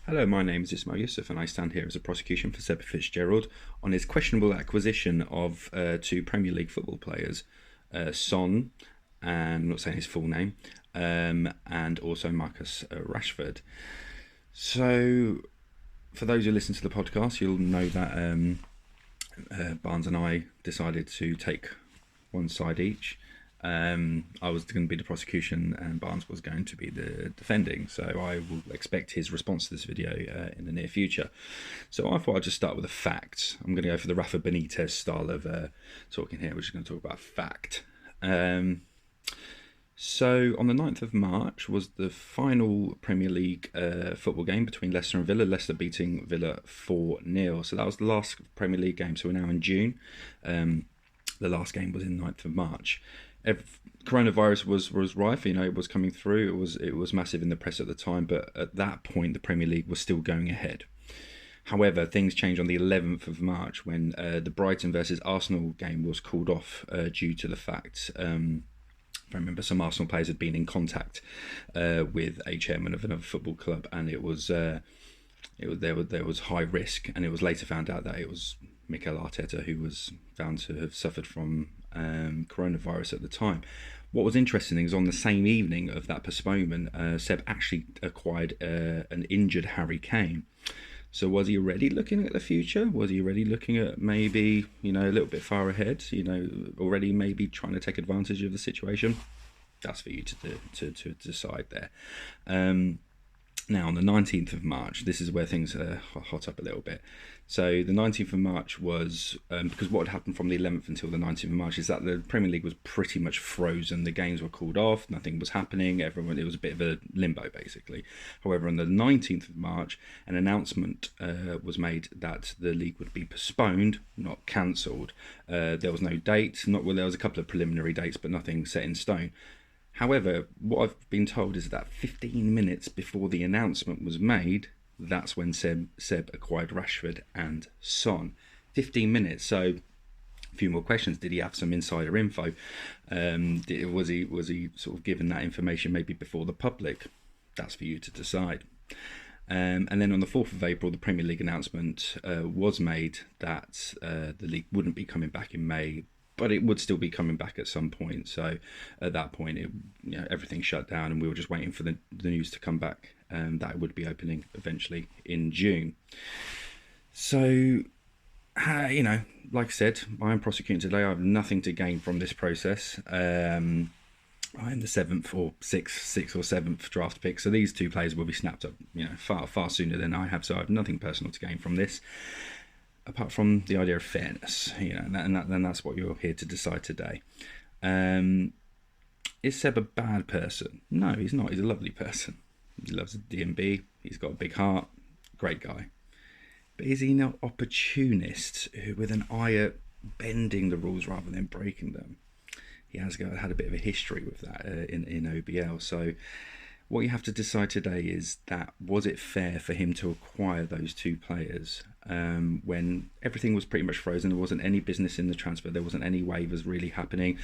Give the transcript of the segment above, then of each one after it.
Hello, my name is Ismail Yusuf, and I stand here as a prosecution for Seb Fitzgerald on his questionable acquisition of two Premier League football players, Son, and I'm not saying his full name, and also Marcus Rashford. So, for those who listen to the podcast, you'll know that Barnes and I decided to take one side each. I was going to be the prosecution and Barnes was going to be the defending, so I will expect his response to this video in the near future. So I thought I'd just start with a fact. I'm going to go for the Rafa Benitez style of talking here. We're just going to talk about fact. So on the 9th of March was the final Premier League football game between Leicester and Villa, Leicester beating Villa 4-0. So that was the last Premier League game, so we're now in June. The last game was in 9th of March. Coronavirus was rife, it was coming through. It was massive in the press at the time, but at that point the Premier League was still going ahead. However, things changed on the 11th of March when the Brighton versus Arsenal game was called off due to the fact, if I remember, some Arsenal players had been in contact with a chairman of another football club, and there was high risk, and it was later found out that it was Mikel Arteta who was found to have suffered from coronavirus at the time. What was interesting is on the same evening of that postponement, Seb actually acquired an injured Harry Kane. So was he already looking at the future? Was he already looking at maybe, a little bit far ahead, already maybe trying to take advantage of the situation? That's for you to decide there. Now, on the 19th of March, this is where things hot up a little bit. So the 19th of March was, because what had happened from the 11th until the 19th of March is that the Premier League was pretty much frozen. The games were called off, nothing was happening, it was a bit of a limbo, basically. However, on the 19th of March, an announcement was made that the league would be postponed, not cancelled. There was no date, there was a couple of preliminary dates, but nothing set in stone. However, what I've been told is that 15 minutes before the announcement was made, that's when Seb acquired Rashford and Son. 15 minutes, so a few more questions. Did he have some insider info? Was he sort of given that information maybe before the public? That's for you to decide. And then on the 4th of April, the Premier League announcement was made that the league wouldn't be coming back in May, but it would still be coming back at some point. So at that point, everything shut down, and we were just waiting for the news to come back, and that would be opening eventually in June. So, like I said, I am prosecuting today. I have nothing to gain from this process. I am the sixth or seventh draft pick, so these two players will be snapped up, far sooner than I have. So I have nothing personal to gain from this, apart from the idea of fairness, and that's what you're here to decide today. Is Seb a bad person? No, he's not. He's a lovely person. He loves the DMB. He's got a big heart. Great guy. But is he an opportunist with an eye at bending the rules rather than breaking them? He has had a bit of a history with that in OBL. So what you have to decide today is that, was it fair for him to acquire those two players when everything was pretty much frozen? There wasn't any business in the transfer. There wasn't any waivers really happening.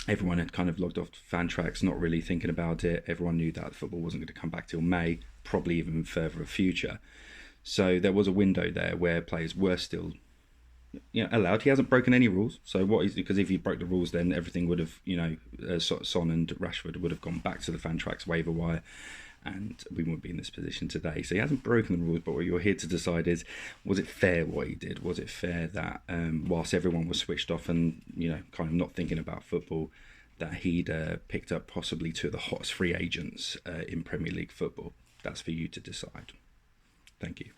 Everyone had kind of logged off Fantrax, not really thinking about it. Everyone knew that football wasn't going to come back till May, probably even further of future. So there was a window there where players were still allowed. He hasn't broken any rules. So because if he broke the rules, then everything would have, Son and Rashford would have gone back to the Fantrax waiver wire, and we wouldn't be in this position today. So he hasn't broken the rules, but what you're here to decide is, was it fair what he did? Was it fair that whilst everyone was switched off and, kind of not thinking about football, that he'd picked up possibly two of the hottest free agents in Premier League football? That's for you to decide. Thank you.